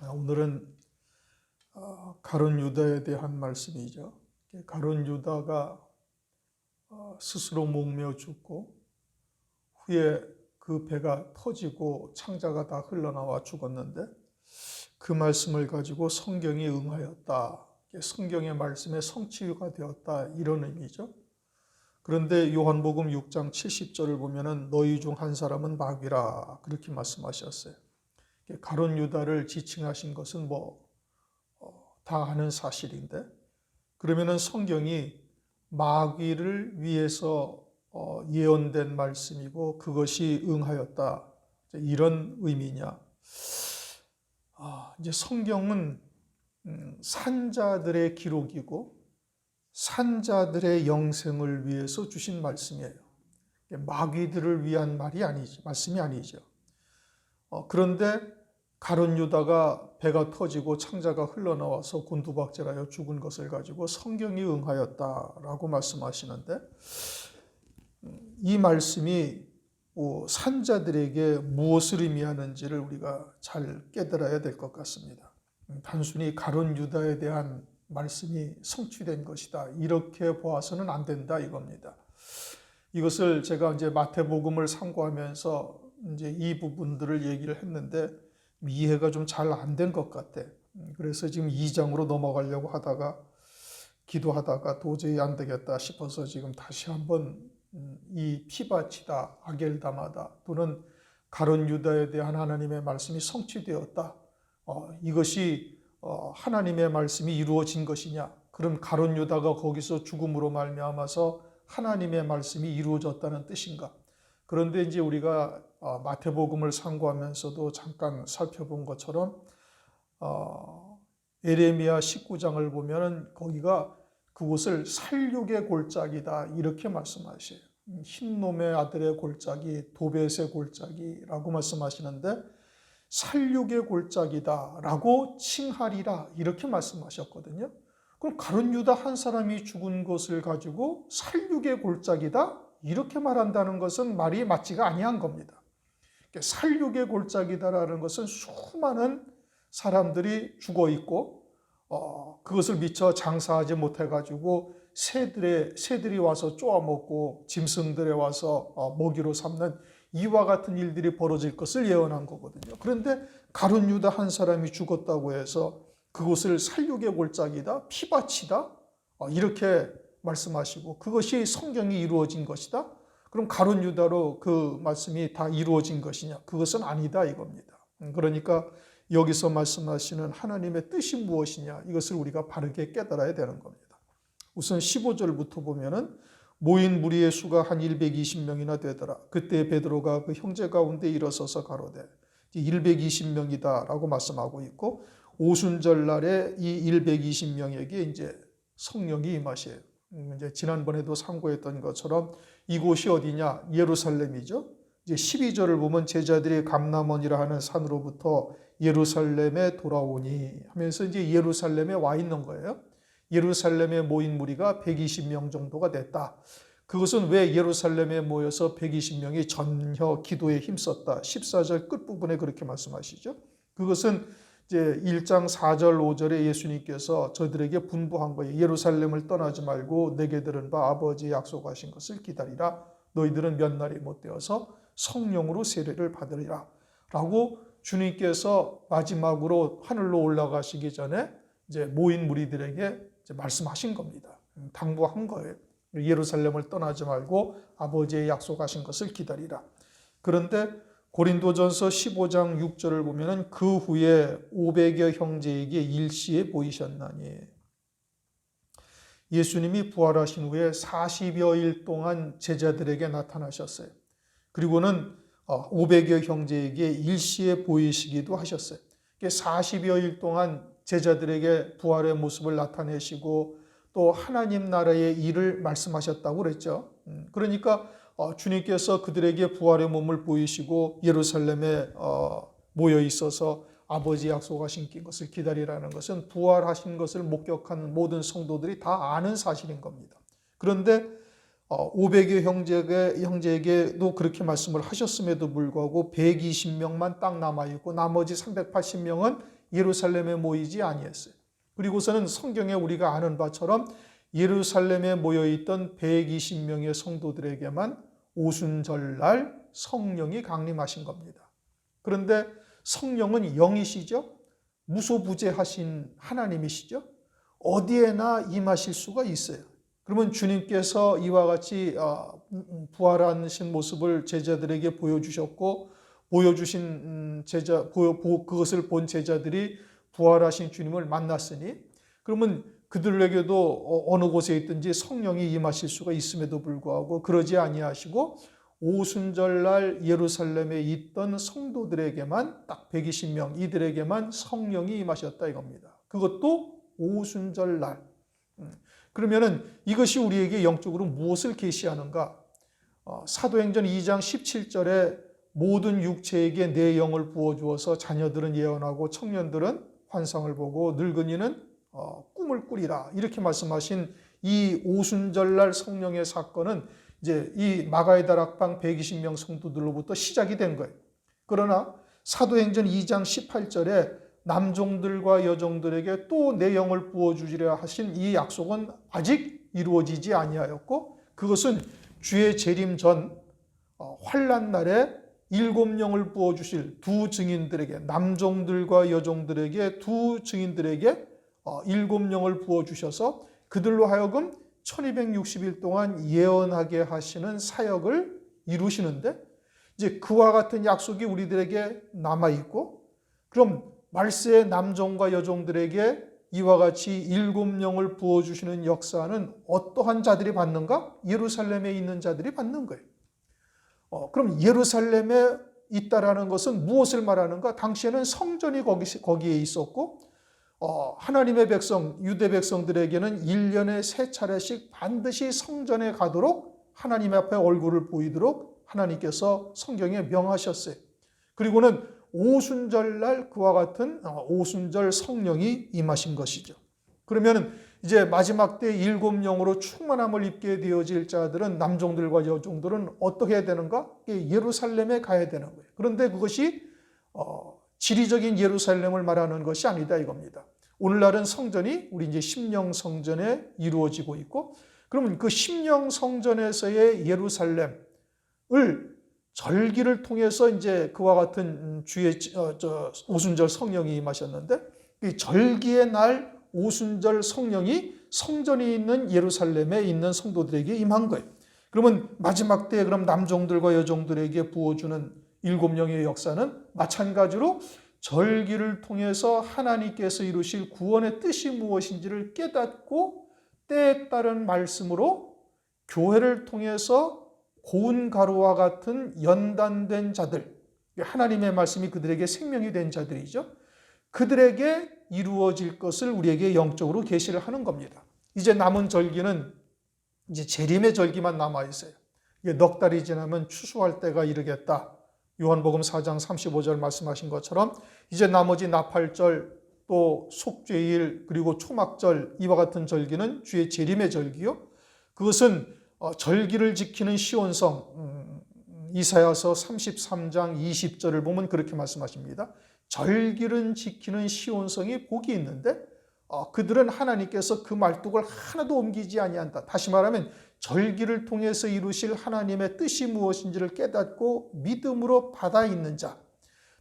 오늘은 가룟 유다에 대한 말씀이죠. 가룟 유다가 스스로 목매어 죽고 후에 그 배가 터지고 창자가 다 흘러나와 죽었는데 그 말씀을 가지고 성경이 응하였다. 성경의 말씀에 성취가 되었다. 이런 의미죠. 그런데 요한복음 6장 70절을 보면은 너희 중 한 사람은 마귀라 그렇게 말씀하셨어요. 가룟 유다를 지칭하신 것은 다 아는 사실인데 그러면은 성경이 마귀를 위해서 예언된 말씀이고 그것이 응하였다 이런 의미냐? 이제 성경은 산자들의 기록이고 산자들의 영생을 위해서 주신 말씀이에요. 마귀들을 위한 말씀이 아니죠. 그런데 가룟 유다가 배가 터지고 창자가 흘러나와서 곤두박질하여 죽은 것을 가지고 성경이 응하였다라고 말씀하시는데 이 말씀이 산자들에게 무엇을 의미하는지를 우리가 잘 깨달아야 될 것 같습니다. 단순히 가룟 유다에 대한 말씀이 성취된 것이다 이렇게 보아서는 안 된다 이겁니다. 이것을 제가 이제 마태복음을 참고하면서 이제 이 부분들을 얘기를 했는데 이해가 좀 잘 안 된 것 같아. 그래서 지금 2장으로 넘어가려고 하다가 기도하다가 도저히 안 되겠다 싶어서 지금 다시 한번 이 피바치다, 아겔다마다 또는 가룟 유다에 대한 하나님의 말씀이 성취되었다. 이것이 하나님의 말씀이 이루어진 것이냐? 그럼 가룟 유다가 거기서 죽음으로 말미암아서 하나님의 말씀이 이루어졌다는 뜻인가? 그런데 이제 우리가 마태복음을 참고하면서도 잠깐 살펴본 것처럼 에레미야 19장을 보면은 거기가 그곳을 살육의 골짜기다 이렇게 말씀하셔요. 흰놈의 아들의 골짜기, 도벳의 골짜기라고 말씀하시는데 살육의 골짜기다라고 칭하리라 이렇게 말씀하셨거든요. 그럼 가룟 유다 한 사람이 죽은 것을 가지고 살육의 골짜기다 이렇게 말한다는 것은 말이 맞지가 아니한 겁니다. 살육의 골짜기다라는 것은 수많은 사람들이 죽어 있고 그것을 미처 장사하지 못해가지고 새들이 와서 쪼아먹고 짐승들에 와서 먹이로 삼는 이와 같은 일들이 벌어질 것을 예언한 거거든요. 그런데 가룟 유다 한 사람이 죽었다고 해서 그곳을 살육의 골짜기다, 피바치다 이렇게 말씀하시고 그것이 성경이 이루어진 것이다. 그럼 가룟 유다로 그 말씀이 다 이루어진 것이냐? 그것은 아니다 이겁니다. 그러니까 여기서 말씀하시는 하나님의 뜻이 무엇이냐? 이것을 우리가 바르게 깨달아야 되는 겁니다. 우선 15절부터 보면은 모인 무리의 수가 한 120명이나 되더라. 그때 베드로가 그 형제 가운데 일어서서 가로되 120명이다 라고 말씀하고 있고 오순절날에 이 120명에게 이제 성령이 임하셔요. 이제 지난번에도 상고했던 것처럼 이곳이 어디냐? 예루살렘이죠. 이제 12절을 보면 제자들이 감람원이라 하는 산으로부터 예루살렘에 돌아오니 하면서 이제 예루살렘에 와 있는 거예요. 예루살렘에 모인 무리가 120명 정도가 됐다. 그것은 왜 예루살렘에 모여서 120명이 전혀 기도에 힘썼다. 14절 끝부분에 그렇게 말씀하시죠. 그것은 이제 1장 4절 5절에 예수님께서 저들에게 분부한 거예요. 예루살렘을 떠나지 말고 내게 들은 바 아버지의 약속하신 것을 기다리라. 너희들은 몇 날이 못 되어서 성령으로 세례를 받으리라. 라고 주님께서 마지막으로 하늘로 올라가시기 전에 이제 모인 무리들에게 이제 말씀하신 겁니다. 당부한 거예요. 예루살렘을 떠나지 말고 아버지의 약속하신 것을 기다리라. 그런데 고린도전서 15장 6절을 보면은 그 후에 500여 형제에게 일시에 보이셨나니 예수님이 부활하신 후에 40여일 동안 제자들에게 나타나셨어요. 그리고는 500여 형제에게 일시에 보이시기도 하셨어요. 40여일 동안 제자들에게 부활의 모습을 나타내시고 또 하나님 나라의 일을 말씀하셨다고 그랬죠. 그러니까 주님께서 그들에게 부활의 몸을 보이시고 예루살렘에 모여 있어서 아버지 약속하신 것을 기다리라는 것은 부활하신 것을 목격한 모든 성도들이 다 아는 사실인 겁니다. 그런데 500여 형제에게도 그렇게 말씀을 하셨음에도 불구하고 120명만 딱 남아있고 나머지 380명은 예루살렘에 모이지 아니했어요. 그리고서는 성경에 우리가 아는 바처럼 예루살렘에 모여있던 120명의 성도들에게만 오순절날 성령이 강림하신 겁니다. 그런데 성령은 영이시죠? 무소부재하신 하나님이시죠? 어디에나 임하실 수가 있어요. 그러면 주님께서 이와 같이 부활하신 모습을 제자들에게 보여주셨고, 보여주신 그것을 본 제자들이 부활하신 주님을 만났으니, 그러면 그들에게도 어느 곳에 있든지 성령이 임하실 수가 있음에도 불구하고 그러지 아니하시고 오순절날 예루살렘에 있던 성도들에게만, 딱 120명 이들에게만 성령이 임하셨다 이겁니다. 그것도 오순절날. 그러면은 이것이 우리에게 영적으로 무엇을 계시하는가? 사도행전 2장 17절에 모든 육체에게 내 영을 부어주어서 자녀들은 예언하고 청년들은 환상을 보고 늙은이는 꿈을 꾸리라, 이렇게 말씀하신 이 오순절날 성령의 사건은 이제 이 마가의 다락방 120명 성도들로부터 시작이 된 거예요. 그러나 사도행전 2장 18절에 남종들과 여종들에게 또 내 영을 부어주리라 하신 이 약속은 아직 이루어지지 아니하였고, 그것은 주의 재림 전 환난 날에 7영을 부어주실 두 증인들에게, 남종들과 여종들에게 두 증인들에게 7영을 부어주셔서 그들로 하여금 1260일 동안 예언하게 하시는 사역을 이루시는데, 이제 그와 같은 약속이 우리들에게 남아있고, 그럼 말세의 남종과 여종들에게 이와 같이 7영을 부어주시는 역사는 어떠한 자들이 받는가? 예루살렘에 있는 자들이 받는 거예요. 그럼 예루살렘에 있다라는 것은 무엇을 말하는가? 당시에는 성전이 거기에 있었고, 하나님의 백성, 유대 백성들에게는 1년에 3차례씩 반드시 성전에 가도록 하나님 앞에 얼굴을 보이도록 하나님께서 성경에 명하셨어요. 그리고는 오순절날 그와 같은 오순절 성령이 임하신 것이죠. 그러면 이제 마지막 때 7영으로 충만함을 입게 되어질 자들은, 남종들과 여종들은 어떻게 해야 되는가? 예루살렘에 가야 되는 거예요. 그런데 그것이 지리적인 예루살렘을 말하는 것이 아니다 이겁니다. 오늘날은 성전이 우리 이제 심령 성전에 이루어지고 있고, 그러면 그 심령 성전에서의 예루살렘을 절기를 통해서 이제 그와 같은 주의 오순절 성령이 임하셨는데, 이 절기의 날 오순절 성령이 성전이 있는 예루살렘에 있는 성도들에게 임한 거예요. 그러면 마지막 때에 그럼 남종들과 여종들에게 부어주는 7영의 역사는 마찬가지로 절기를 통해서 하나님께서 이루실 구원의 뜻이 무엇인지를 깨닫고 때에 따른 말씀으로 교회를 통해서 고운 가루와 같은 연단된 자들, 하나님의 말씀이 그들에게 생명이 된 자들이죠. 그들에게 이루어질 것을 우리에게 영적으로 계시를 하는 겁니다. 이제 남은 절기는 이제 재림의 절기만 남아 있어요. 넉 달이 지나면 추수할 때가 이르겠다. 요한복음 4장 35절 말씀하신 것처럼 이제 나머지 나팔절, 또 속죄일, 그리고 초막절, 이와 같은 절기는 주의 재림의 절기요. 그것은 절기를 지키는 시온성, 이사야서 33장 20절을 보면 그렇게 말씀하십니다. 절기를 지키는 시온성이 복이 있는데 그들은 하나님께서 그 말뚝을 하나도 옮기지 아니한다. 다시 말하면 절기를 통해서 이루실 하나님의 뜻이 무엇인지를 깨닫고 믿음으로 받아 있는 자.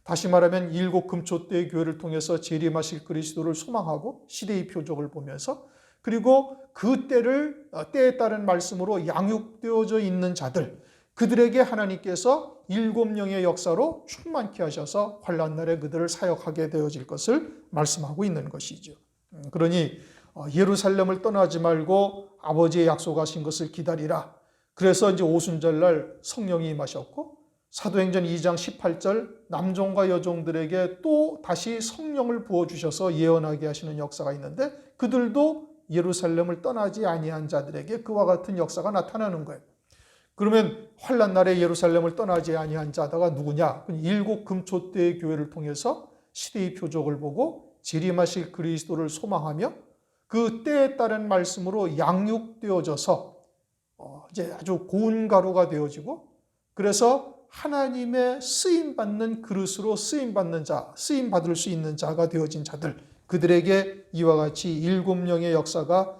다시 말하면 7 금초대의 교회를 통해서 재림하실 그리스도를 소망하고 시대의 표적을 보면서, 그리고 그 때에 따른 말씀으로 양육되어져 있는 자들, 그들에게 하나님께서 7영의 역사로 충만케 하셔서 환난 날에 그들을 사역하게 되어질 것을 말씀하고 있는 것이죠. 그러니 예루살렘을 떠나지 말고 아버지의 약속하신 것을 기다리라. 그래서 이제 오순절날 성령이 임하셨고, 사도행전 2장 18절 남종과 여종들에게 또 다시 성령을 부어주셔서 예언하게 하시는 역사가 있는데, 그들도 예루살렘을 떠나지 아니한 자들에게 그와 같은 역사가 나타나는 거예요. 그러면 환난 날에 예루살렘을 떠나지 아니한 자가 누구냐? 7 금초대의 교회를 통해서 시대의 표적을 보고 재림하실 그리스도를 소망하며 그 때에 따른 말씀으로 양육되어져서 이제 아주 고운 가루가 되어지고, 그래서 하나님의 쓰임받는 그릇으로 쓰임받는 자, 쓰임받을 수 있는 자가 되어진 자들, 그들에게 이와 같이 7영의 역사가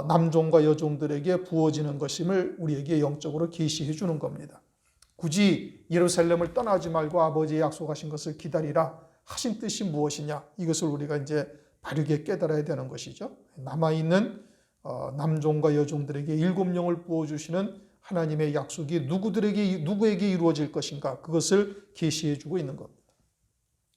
남종과 여종들에게 부어지는 것임을 우리에게 영적으로 계시해 주는 겁니다. 굳이 예루살렘을 떠나지 말고 아버지의 약속하신 것을 기다리라 하신 뜻이 무엇이냐, 이것을 우리가 이제 바르게 깨달아야 되는 것이죠. 남아있는 남종과 여종들에게 7영을 부어주시는 하나님의 약속이 누구에게 이루어질 것인가, 그것을 계시해 주고 있는 겁니다.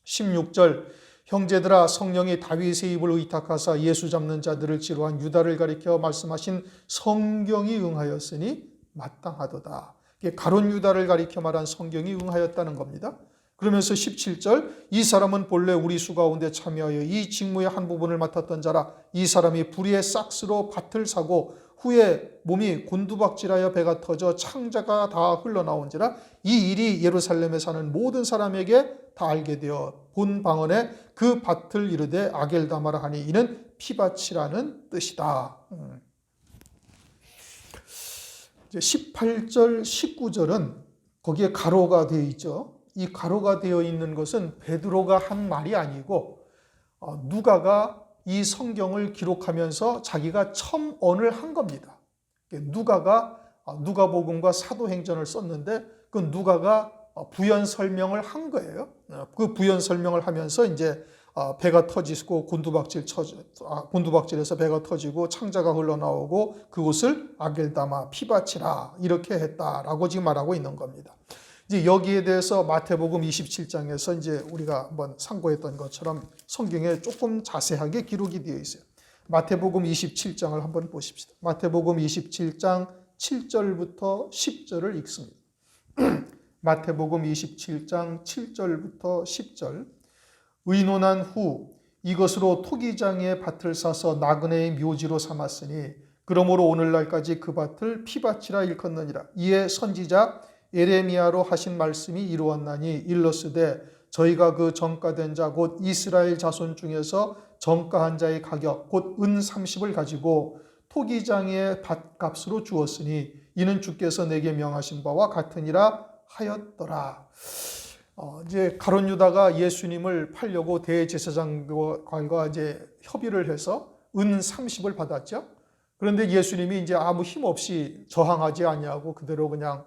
16절, 형제들아, 성령이 다윗의 입을 의탁하사 예수 잡는 자들을 지로한 유다를 가리켜 말씀하신 성경이 응하였으니 마땅하도다. 가룟 유다를 가리켜 말한 성경이 응하였다는 겁니다. 그러면서 17절, 이 사람은 본래 우리 수 가운데 참여하여 이 직무의 한 부분을 맡았던 자라. 이 사람이 불의의 싹스로 밭을 사고 후에 몸이 곤두박질하여 배가 터져 창자가 다 흘러나온지라. 이 일이 예루살렘에 사는 모든 사람에게 다 알게 되어 본 방언에 그 밭을 이르되 아겔다마라 하니 이는 피밭이라는 뜻이다. 이제 18절, 19절은 거기에 가로가 되어 있죠. 이 가로가 되어 있는 것은 베드로가 한 말이 아니고 누가가 이 성경을 기록하면서 자기가 첨언을 한 겁니다. 누가가 누가복음과 사도행전을 썼는데 그 누가가 부연 설명을 한 거예요. 그 부연 설명을 하면서 이제 배가 터지고 곤두박질해서 배가 터지고 창자가 흘러나오고 그곳을 아겔다마 피밭이라 이렇게 했다라고 지금 말하고 있는 겁니다. 이제 여기에 대해서 마태복음 27장에서 이제 우리가 한번 상고했던 것처럼 성경에 조금 자세하게 기록이 되어 있어요. 마태복음 27장을 한번 보십시다. 마태복음 27장 7절부터 10절을 읽습니다. 마태복음 27장 7절부터 10절. 의논한 후 이것으로 토기장의 밭을 사서 나그네의 묘지로 삼았으니 그러므로 오늘날까지 그 밭을 피밭이라 일컫느니라. 이에 선지자 예레미야로 하신 말씀이 이루었나니 일러스되 저희가 그 정가된 자 곧 이스라엘 자손 중에서 정가한 자의 가격 곧 은 30을 가지고 토기장의 밭값으로 주었으니 이는 주께서 내게 명하신 바와 같으니라 하였더라. 이제 가룟 유다가 예수님을 팔려고 대제사장과 이제 협의를 해서 은 30을 받았죠. 그런데 예수님이 이제 아무 힘 없이 저항하지 아니하고 그대로 그냥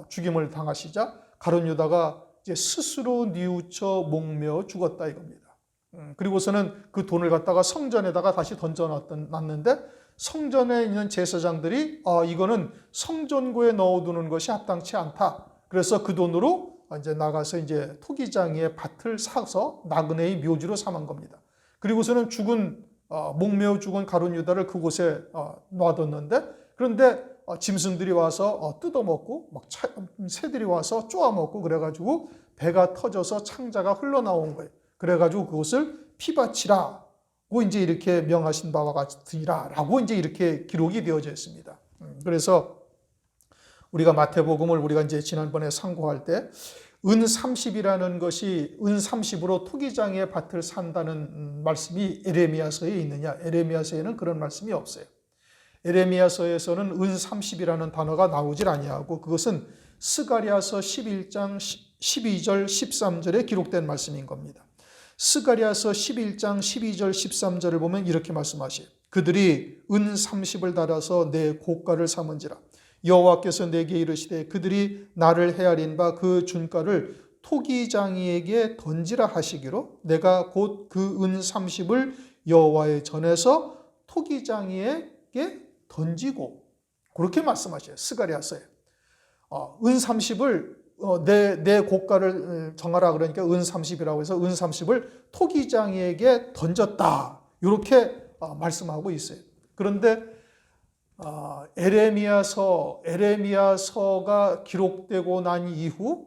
죽임을 당하시자 가룟 유다가 이제 스스로 뉘우쳐 목매어 죽었다 이겁니다. 그리고서는 그 돈을 갖다가 성전에다가 다시 던져놨는데 성전에 있는 제사장들이 이거는 성전고에 넣어두는 것이 합당치 않다. 그래서 그 돈으로 이제 나가서 이제 토기장의 밭을 사서 나그네의 묘지로 삼은 겁니다. 그리고서는 목매어 죽은 가룟 유다를 그곳에 놔뒀는데 그런데 짐승들이 와서 뜯어먹고 막 새들이 와서 쪼아먹고 그래가지고 배가 터져서 창자가 흘러나온 거예요. 그래가지고 그것을 피밭이라고 이제 이렇게 명하신 바와 같으니라라고 이제 이렇게 기록이 되어져 있습니다. 그래서 우리가 마태복음을 우리가 이제 지난번에 상고할 때 은 30이라는 것이 은 30으로 토기장의 밭을 산다는 말씀이 에레미야서에 있느냐? 에레미야서에는 그런 말씀이 없어요. 에레미야서에서는 은 30이라는 단어가 나오질 아니하고 그것은 스가랴서 11장 12절 13절에 기록된 말씀인 겁니다. 스가랴서 11장 12절 13절을 보면 이렇게 말씀하셔요. 그들이 은 30을 달아서 내 고가를 삼은지라. 여호와께서 내게 이르시되 그들이 나를 헤아린 바 그 준가를 토기장이에게 던지라 하시기로 내가 곧 그 은 30을 여호와의 전에서 토기장이에게 던지고 그렇게 말씀하셔요. 스가랴서에 은 30을 내 고가를 정하라 그러니까 은 30이라고 해서 은 30을 토기장이에게 던졌다 이렇게 말씀하고 있어요. 그런데 에레미야서가 기록되고 난 이후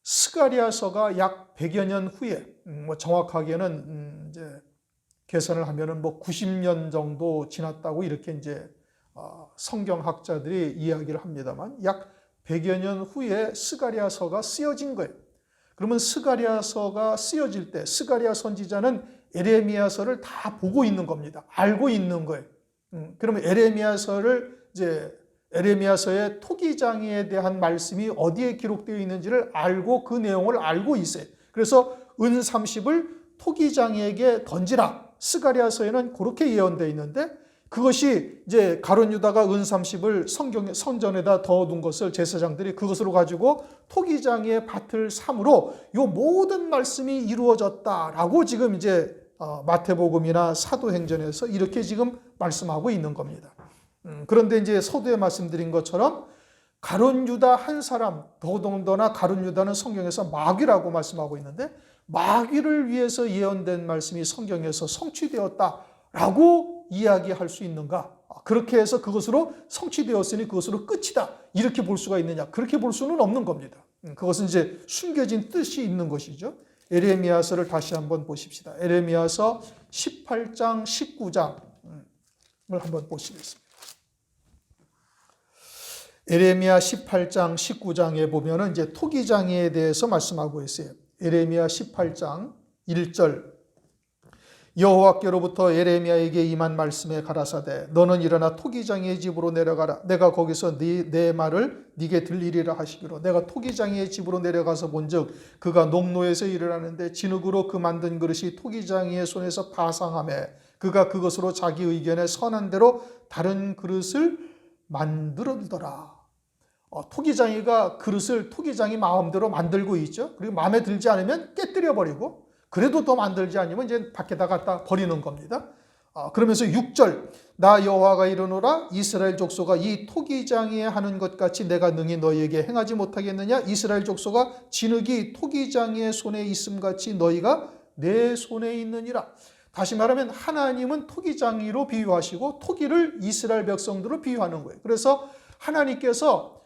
스가랴서가 약 100여 년 후에 정확하게는 이제 계산을 하면은 90년 정도 지났다고 이렇게 이제 성경학자들이 이야기를 합니다만 약 100여 년 후에 스가랴서가 쓰여진 거예요. 그러면 스가랴서가 쓰여질 때 스가랴 선지자는 에레미야서를 다 보고 있는 겁니다. 알고 있는 거예요. 그러면 에레미야서를 이제 에레미야서의 토기장이에 대한 말씀이 어디에 기록되어 있는지를 알고 그 내용을 알고 있어요. 그래서 은 30을 토기장이에게 던지라. 스가랴서에는 그렇게 예언되어 있는데 그것이 이제 가룟 유다가 은 30을 성전에다 넣어둔 것을 제사장들이 그것으로 가지고 토기장이의 밭을 삼으로 요 모든 말씀이 이루어졌다라고 지금 이제 마태복음이나 사도행전에서 이렇게 지금 말씀하고 있는 겁니다. 그런데 이제 서두에 말씀드린 것처럼 가룟 유다 한 사람, 더더군다나 가룟 유다는 성경에서 마귀라고 말씀하고 있는데 마귀를 위해서 예언된 말씀이 성경에서 성취되었다라고 이야기할 수 있는가? 그렇게 해서 그것으로 성취되었으니 그것으로 끝이다. 이렇게 볼 수가 있느냐? 그렇게 볼 수는 없는 겁니다. 그것은 이제 숨겨진 뜻이 있는 것이죠. 에레미야서를 다시 한번 보십시다. 에레미야서 18장, 19장을 한번 보시겠습니다. 에레미야 18장, 19장에 보면은 이제 토기장애에 대해서 말씀하고 있어요. 에레미야 18장 1절 여호와께로부터 에레미야에게 임한 말씀에 가라사대 너는 일어나 토기장이의 집으로 내려가라. 내가 거기서 내 말을 네게 들리리라 하시기로 내가 토기장이의 집으로 내려가서 본즉 그가 농노에서 일을 하는데 진흙으로 그 만든 그릇이 토기장이의 손에서 파상하며 그가 그것으로 자기 의견에 선한 대로 다른 그릇을 만들더라. 토기장이가 그릇을 토기장이 마음대로 만들고 있죠. 그리고 마음에 들지 않으면 깨뜨려 버리고 그래도 더 만들지 않으면 이제 밖에다 갖다 버리는 겁니다. 그러면서 6절 나 여호와가 이르노라 이스라엘 족속아 이 토기장이에 하는 것 같이 내가 능히 너희에게 행하지 못하겠느냐. 이스라엘 족속아 진흙이 토기장이의 손에 있음 같이 너희가 내 손에 있느니라. 다시 말하면 하나님은 토기장이로 비유하시고 토기를 이스라엘 백성들로 비유하는 거예요. 그래서 하나님께서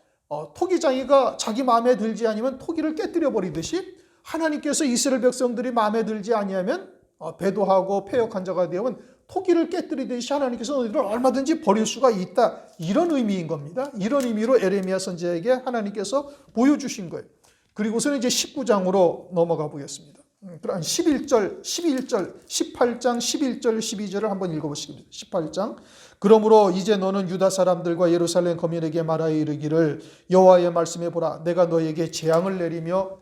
토기장이가 자기 마음에 들지 않으면 토기를 깨뜨려 버리듯이 하나님께서 이스라엘 백성들이 마음에 들지 아니하면 배도하고 패역한 자가 되면 토기를 깨뜨리듯이 하나님께서 너희들을 얼마든지 버릴 수가 있다. 이런 의미인 겁니다. 이런 의미로 에레미야 선지자에게 하나님께서 보여주신 거예요. 그리고서는 이제 19장으로 넘어가 보겠습니다. 그럼 11절, 18장 11절, 12절을 한번 읽어보시겠습니다. 18장 그러므로 이제 너는 유다 사람들과 예루살렘 거민에게 말하여 이르기를 여호와의 말씀에 보라 내가 너희에게 재앙을 내리며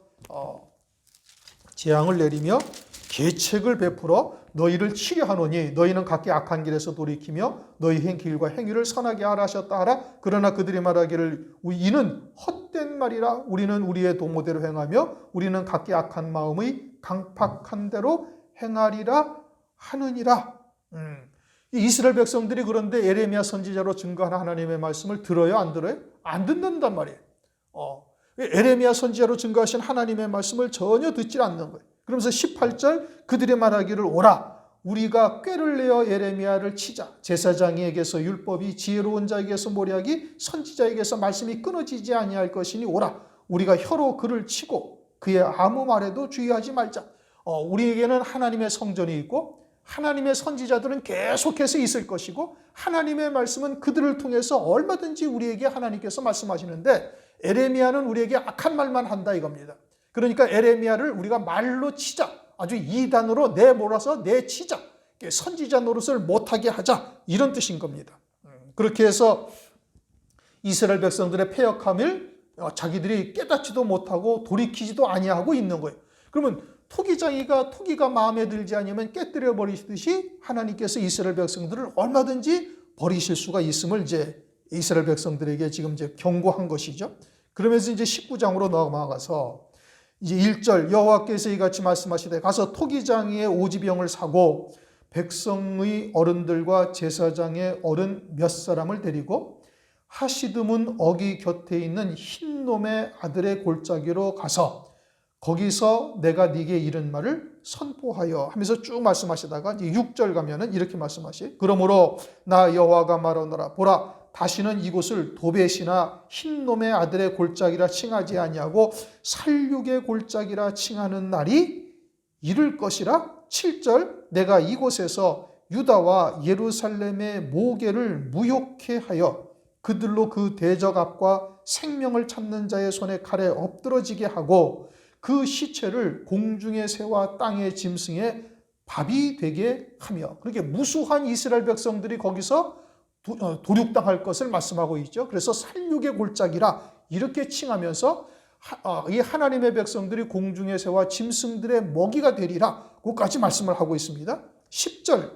계책을 베풀어 너희를 치려하노니 너희는 각기 악한 길에서 돌이키며 너희 길과 행위를 선하게 하라 하셨다 하라. 그러나 그들이 말하기를 이는 헛된 말이라. 우리는 우리의 도모대로 행하며 우리는 각기 악한 마음의 강팍한 대로 행하리라 하느니라. 이스라엘 백성들이 그런데 에레미야 선지자로 증거한 하나님의 말씀을 들어요? 안 들어요? 안 듣는단 말이에요. 에레미야 선지자로 증거하신 하나님의 말씀을 전혀 듣지 않는 거예요. 그러면서 18절 그들이 말하기를 오라 우리가 꾀를 내어 에레미야를 치자. 제사장에게서 율법이 지혜로운 자에게서 모략이 선지자에게서 말씀이 끊어지지 아니할 것이니 오라 우리가 혀로 그를 치고 그의 아무 말에도 주의하지 말자. 우리에게는 하나님의 성전이 있고 하나님의 선지자들은 계속해서 있을 것이고 하나님의 말씀은 그들을 통해서 얼마든지 우리에게 하나님께서 말씀하시는데 에레미야는 우리에게 악한 말만 한다 이겁니다. 그러니까 에레미야를 우리가 말로 치자. 아주 이단으로 내몰아서 내치자. 선지자 노릇을 못하게 하자. 이런 뜻인 겁니다. 그렇게 해서 이스라엘 백성들의 패역함을 자기들이 깨닫지도 못하고 돌이키지도 아니하고 있는 거예요. 그러면 토기가 마음에 들지 않으면 깨뜨려 버리시듯이 하나님께서 이스라엘 백성들을 얼마든지 버리실 수가 있음을 이제 이스라엘 백성들에게 지금 이제 경고한 것이죠. 그러면서 이제 19장으로 넘어가서 이제 1절 여호와께서 이같이 말씀하시되 가서 토기장이의 오지병을 사고 백성의 어른들과 제사장의 어른 몇 사람을 데리고 하시드문 어기 곁에 있는 흰놈의 아들의 골짜기로 가서 거기서 내가 네게 이른 말을 선포하여 하면서 쭉 말씀하시다가 이제 6절 가면은 이렇게 말씀하시. 그러므로 나 여호와가 말하노라 보라 다시는 이곳을 도벳이나 흰놈의 아들의 골짜기라 칭하지 아니하고 살육의 골짜기라 칭하는 날이 이를 것이라. 7절 내가 이곳에서 유다와 예루살렘의 모계를 무욕케 하여 그들로 그 대적 앞과 생명을 찾는 자의 손에 칼에 엎드러지게 하고 그 시체를 공중의 새와 땅의 짐승의 밥이 되게 하며. 그렇게 무수한 이스라엘 백성들이 거기서 도륙당할 것을 말씀하고 있죠. 그래서 살육의 골짜기라 이렇게 칭하면서 이 하나님의 백성들이 공중의 새와 짐승들의 먹이가 되리라 그까지 말씀을 하고 있습니다. 10절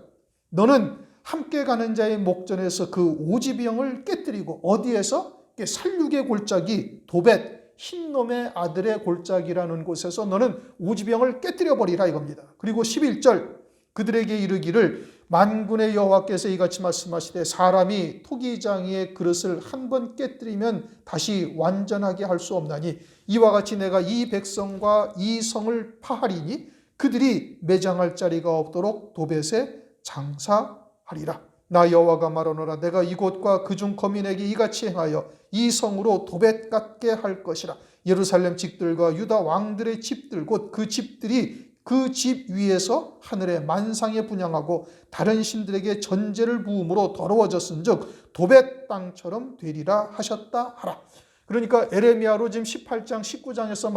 너는 함께 가는 자의 목전에서 그 오지병을 깨뜨리고 어디에서? 살육의 골짜기 도벳 흰놈의 아들의 골짜기라는 곳에서 너는 오지병을 깨뜨려 버리라 이겁니다. 그리고 11절 그들에게 이르기를 만군의 여호와께서 이같이 말씀하시되 사람이 토기장이의 그릇을 한 번 깨뜨리면 다시 완전하게 할 수 없나니 이와 같이 내가 이 백성과 이 성을 파하리니 그들이 매장할 자리가 없도록 도벳에 장사하리라. 나 여호와가 말하노라 내가 이곳과 그중 거민에게 이같이 행하여 이 성으로 도벳 같게 할 것이라. 예루살렘 집들과 유다 왕들의 집들 곧 그 집들이 그 집 위에서 하늘의 만상에 분향하고 다른 신들에게 전제를 부음으로 더러워졌은즉 도벳 땅처럼 되리라 하셨다 하라. 그러니까 에레미야로 지금 18장 19장에서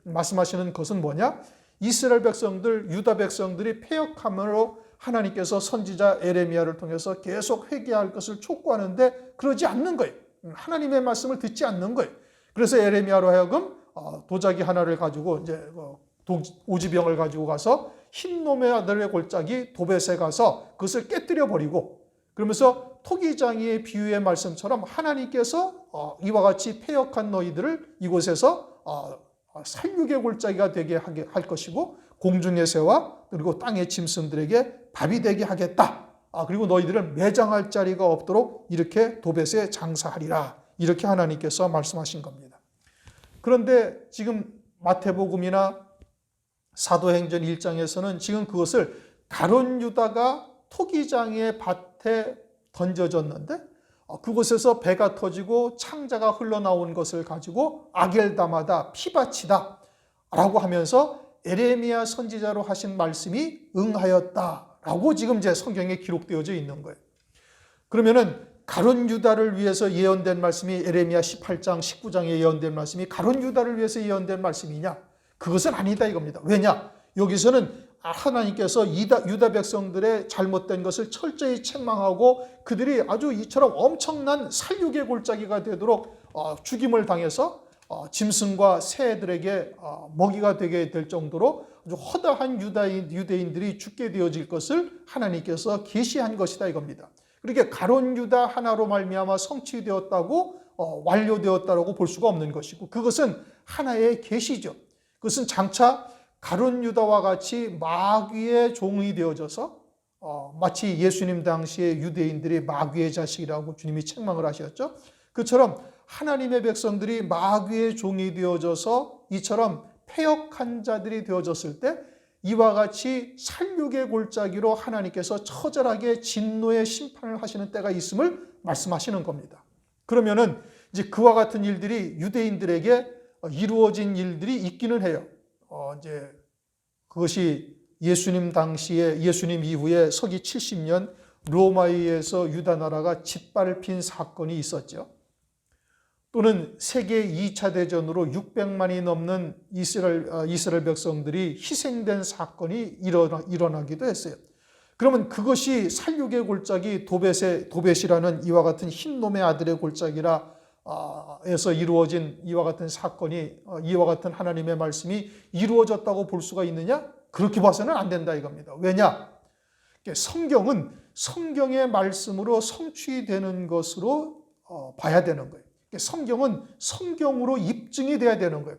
말씀하시는 것은 뭐냐? 이스라엘 백성들 유다 백성들이 패역함으로 하나님께서 선지자 에레미야를 통해서 계속 회개할 것을 촉구하는데 그러지 않는 거예요. 하나님의 말씀을 듣지 않는 거예요. 그래서 에레미야로 하여금 도자기 하나를 가지고 이제 오지병을 가지고 가서 흰놈의 아들의 골짜기 도벳에 가서 그것을 깨뜨려 버리고 그러면서 토기장이의 비유의 말씀처럼 하나님께서 이와 같이 패역한 너희들을 이곳에서 살육의 골짜기가 되게 할 것이고 공중의 새와 그리고 땅의 짐승들에게 밥이 되게 하겠다. 그리고 너희들을 매장할 자리가 없도록 이렇게 도벳에 장사하리라. 이렇게 하나님께서 말씀하신 겁니다. 그런데 지금 마태복음이나 사도행전 1장에서는 지금 그것을 가룟 유다가 토기장의 밭에 던져졌는데 그곳에서 배가 터지고 창자가 흘러나온 것을 가지고 아겔다마다 피바치다 라고 하면서 에레미야 선지자로 하신 말씀이 응하였다라고 지금 제 성경에 기록되어져 있는 거예요. 그러면은 가룟 유다를 위해서 예언된 말씀이 에레미야 18장 19장에 예언된 말씀이 가룟 유다를 위해서 예언된 말씀이냐? 그것은 아니다 이겁니다. 왜냐? 여기서는 하나님께서 유다 백성들의 잘못된 것을 철저히 책망하고 그들이 아주 이처럼 엄청난 살육의 골짜기가 되도록 죽임을 당해서 짐승과 새들에게 먹이가 되게 될 정도로 아주 허다한 유대인들이 죽게 되어질 것을 하나님께서 계시한 것이다 이겁니다. 그렇게 가룟 유다 하나로 말미암아 성취되었다고 완료되었다고 볼 수가 없는 것이고 그것은 하나의 계시죠. 그것은 장차 가룟 유다와 같이 마귀의 종이 되어져서 마치 예수님 당시에 유대인들이 마귀의 자식이라고 주님이 책망을 하셨죠. 그처럼 하나님의 백성들이 마귀의 종이 되어져서 이처럼 패역한 자들이 되어졌을 때 이와 같이 살육의 골짜기로 하나님께서 처절하게 진노의 심판을 하시는 때가 있음을 말씀하시는 겁니다. 그러면은 이제 그와 같은 일들이 유대인들에게 이루어진 일들이 있기는 해요. 이제 그것이 예수님 당시에 예수님 이후에 서기 70년 로마에 의해서 유다 나라가 짓밟힌 사건이 있었죠. 또는 세계 2차 대전으로 600만이 넘는 이스라엘 백성들이 희생된 사건이 일어나기도 했어요. 그러면 그것이 살육의 골짜기 도벳이라는 이와 같은 흰놈의 아들의 골짜기라 에서 이루어진 이와 같은 사건이 이와 같은 하나님의 말씀이 이루어졌다고 볼 수가 있느냐? 그렇게 봐서는 안 된다 이겁니다. 왜냐? 성경은 성경의 말씀으로 성취되는 것으로 봐야 되는 거예요. 성경은 성경으로 입증이 돼야 되는 거예요.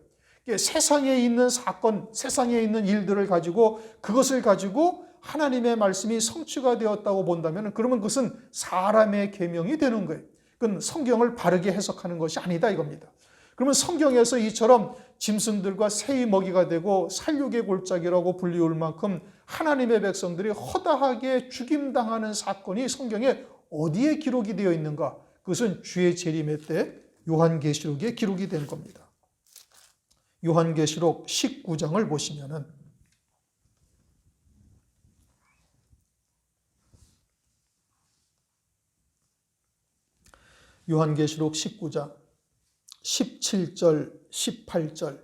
세상에 있는 사건, 세상에 있는 일들을 가지고 그것을 가지고 하나님의 말씀이 성취가 되었다고 본다면 그러면 그것은 사람의 계명이 되는 거예요. 그건 성경을 바르게 해석하는 것이 아니다 이겁니다. 그러면 성경에서 이처럼 짐승들과 새의 먹이가 되고 살육의 골짜기라고 불리울 만큼 하나님의 백성들이 허다하게 죽임당하는 사건이 성경에 어디에 기록이 되어 있는가? 그것은 주의 재림의 때 요한계시록에 기록이 된 겁니다. 요한계시록 19장을 보시면은 요한계시록 19장 17절 18절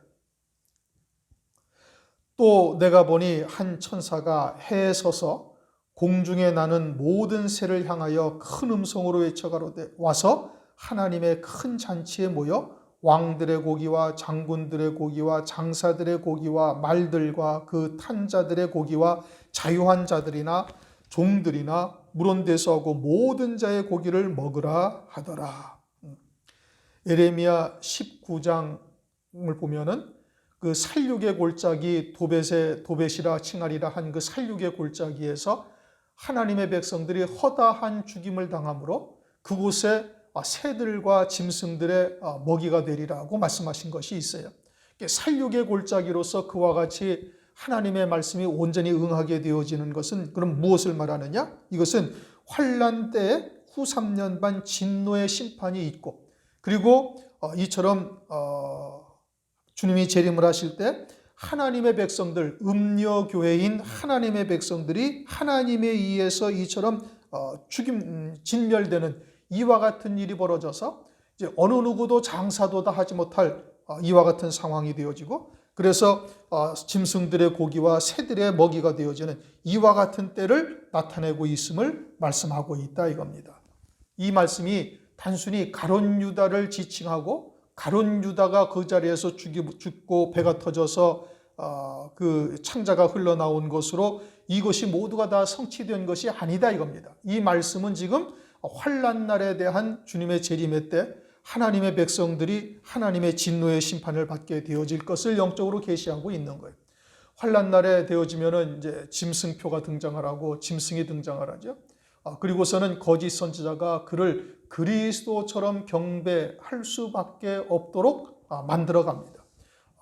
또 내가 보니 한 천사가 해에 서서 공중에 나는 모든 새를 향하여 큰 음성으로 외쳐가로되 와서 하나님의 큰 잔치에 모여 왕들의 고기와 장군들의 고기와 장사들의 고기와 말들과 그 탄 자들의 고기와 자유한 자들이나 종들이나 물온대수하고 모든 자의 고기를 먹으라 하더라. 예레미야 19장을 보면은 그 살육의 골짜기 도벳이라 칭하리라 한 그 살육의 골짜기에서 하나님의 백성들이 허다한 죽임을 당함으로 그곳에 새들과 짐승들의 먹이가 되리라고 말씀하신 것이 있어요. 살육의 골짜기로서 그와 같이 하나님의 말씀이 온전히 응하게 되어지는 것은 그럼 무엇을 말하느냐? 이것은 환난 때에 후 3년 반 진노의 심판이 있고 그리고 이처럼 주님이 재림을 하실 때 하나님의 백성들, 음녀교회인 하나님의 백성들이 하나님에 의해서 이처럼 진멸되는 이와 같은 일이 벌어져서 이제 어느 누구도 장사도 다 하지 못할 이와 같은 상황이 되어지고 그래서 짐승들의 고기와 새들의 먹이가 되어지는 이와 같은 때를 나타내고 있음을 말씀하고 있다 이겁니다. 이 말씀이 단순히 가룟 유다를 지칭하고 가룟 유다가 그 자리에서 죽고 배가 터져서 그 창자가 흘러나온 것으로 이것이 모두가 다 성취된 것이 아니다 이겁니다. 이 말씀은 지금 환난 날에 대한 주님의 재림의 때 하나님의 백성들이 하나님의 진노의 심판을 받게 되어질 것을 영적으로 계시하고 있는 거예요. 환난 날에 되어지면은 이제 짐승표가 등장을 하고 짐승이 등장을 하죠. 그리고서는 거짓 선지자가 그를 그리스도처럼 경배할 수밖에 없도록 만들어 갑니다.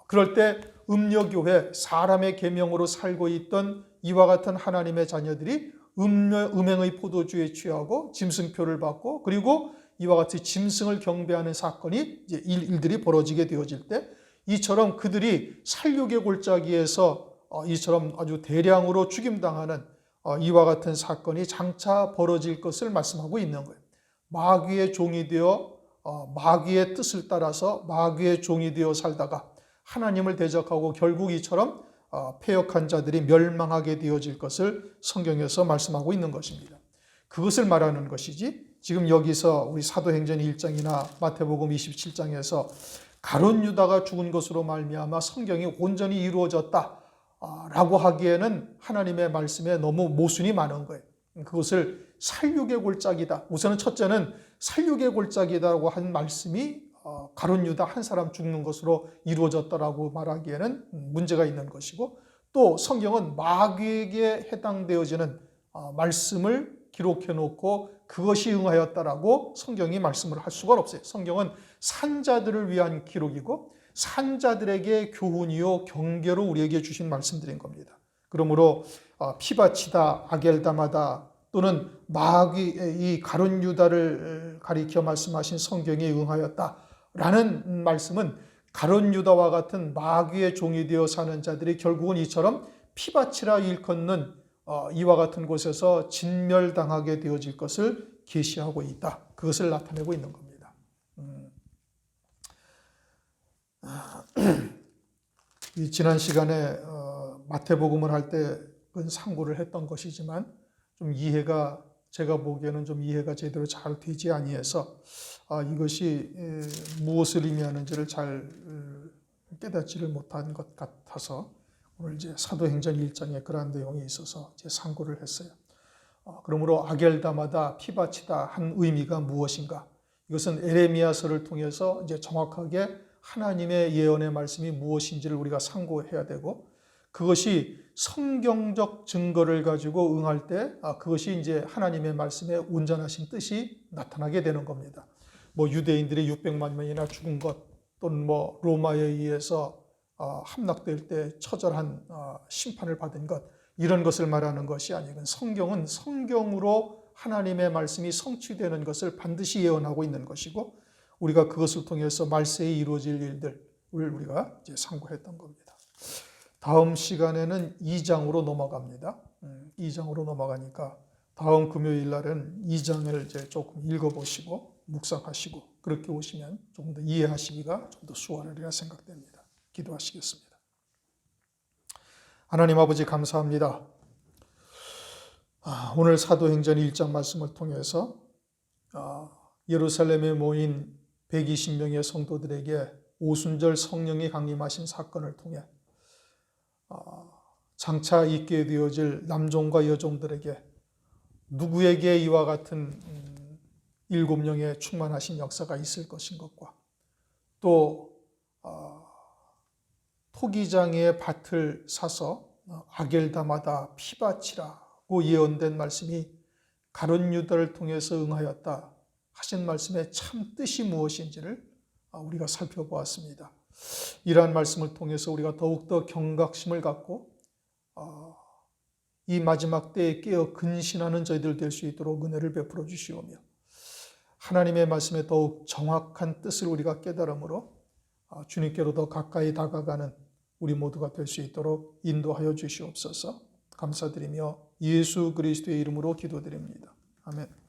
그럴 때 음녀교회 사람의 계명으로 살고 있던 이와 같은 하나님의 자녀들이 음행의 포도주에 취하고 짐승표를 받고 그리고 이와 같이 짐승을 경배하는 사건이 이제 일들이 벌어지게 되어질 때 이처럼 그들이 살육의 골짜기에서 이처럼 아주 대량으로 죽임당하는 이와 같은 사건이 장차 벌어질 것을 말씀하고 있는 거예요. 마귀의 종이 되어 마귀의 뜻을 따라서 마귀의 종이 되어 살다가 하나님을 대적하고 결국 이처럼 패역한 자들이 멸망하게 되어질 것을 성경에서 말씀하고 있는 것입니다. 그것을 말하는 것이지 지금 여기서 우리 사도행전 1장이나 마태복음 27장에서 가룟 유다가 죽은 것으로 말미암아 성경이 온전히 이루어졌다 라고 하기에는 하나님의 말씀에 너무 모순이 많은 거예요. 그것을 살육의 골짜기다. 우선은 첫째는 살육의 골짜기다라고 한 말씀이 가룟 유다 한 사람 죽는 것으로 이루어졌다라고 말하기에는 문제가 있는 것이고 또 성경은 마귀에게 해당되어지는 말씀을 기록해 놓고 그것이 응하였다라고 성경이 말씀을 할 수가 없어요. 성경은 산자들을 위한 기록이고 산자들에게 교훈이요 경계로 우리에게 주신 말씀들인 겁니다. 그러므로 피바치다, 아겔다마다 또는 마귀 이 가룟 유다를 가리켜 말씀하신 성경에 응하였다라는 말씀은 가룟 유다와 같은 마귀의 종이 되어 사는 자들이 결국은 이처럼 피바치라 일컫는 이와 같은 곳에서 진멸당하게 되어질 것을 계시하고 있다. 그것을 나타내고 있는 겁니다. 지난 시간에 마태복음을 할 때 그건 상고를 했던 것이지만 좀 이해가 제가 보기에는 좀 이해가 제대로 잘 되지 아니해서 이것이 무엇을 의미하는지를 잘 깨닫지를 못한 것 같아서 오늘 이제 사도행전 1장에 그러한 내용이 있어서 이제 상고를 했어요. 그러므로 아겔다마다 피바치다 한 의미가 무엇인가? 이것은 에레미야서를 통해서 이제 정확하게 하나님의 예언의 말씀이 무엇인지를 우리가 상고해야 되고 그것이 성경적 증거를 가지고 응할 때 그것이 이제 하나님의 말씀의 온전하신 뜻이 나타나게 되는 겁니다. 뭐 유대인들이 600만 명이나 죽은 것 또는 뭐 로마에 의해서 함락될 때 처절한 심판을 받은 것 이런 것을 말하는 것이 아니고 성경은 성경으로 하나님의 말씀이 성취되는 것을 반드시 예언하고 있는 것이고 우리가 그것을 통해서 말세에 이루어질 일들을 우리가 이제 상고했던 겁니다. 다음 시간에는 2장으로 넘어갑니다. 2장으로 넘어가니까 다음 금요일 날은 2장을 이제 조금 읽어보시고 묵상하시고 그렇게 오시면 조금 더 이해하시기가 좀 더 수월하리라 생각됩니다. 기도하시겠습니다. 하나님 아버지 감사합니다. 오늘 사도행전 1장 말씀을 통해서 예루살렘에 모인 120명의 성도들에게 오순절 성령이 강림하신 사건을 통해 장차 있게 되어질 남종과 여종들에게 누구에게 이와 같은 7명의 충만하신 역사가 있을 것인 것과 또 토기장의 밭을 사서 아겔다마다 피바치라고 예언된 말씀이 가룟 유다를 통해서 응하였다 하신 말씀의 참 뜻이 무엇인지를 우리가 살펴보았습니다. 이러한 말씀을 통해서 우리가 더욱더 경각심을 갖고 이 마지막 때에 깨어 근신하는 저희들 될 수 있도록 은혜를 베풀어 주시오며 하나님의 말씀에 더욱 정확한 뜻을 우리가 깨달음으로 주님께로 더 가까이 다가가는 우리 모두가 될 수 있도록 인도하여 주시옵소서. 감사드리며 예수 그리스도의 이름으로 기도드립니다. 아멘.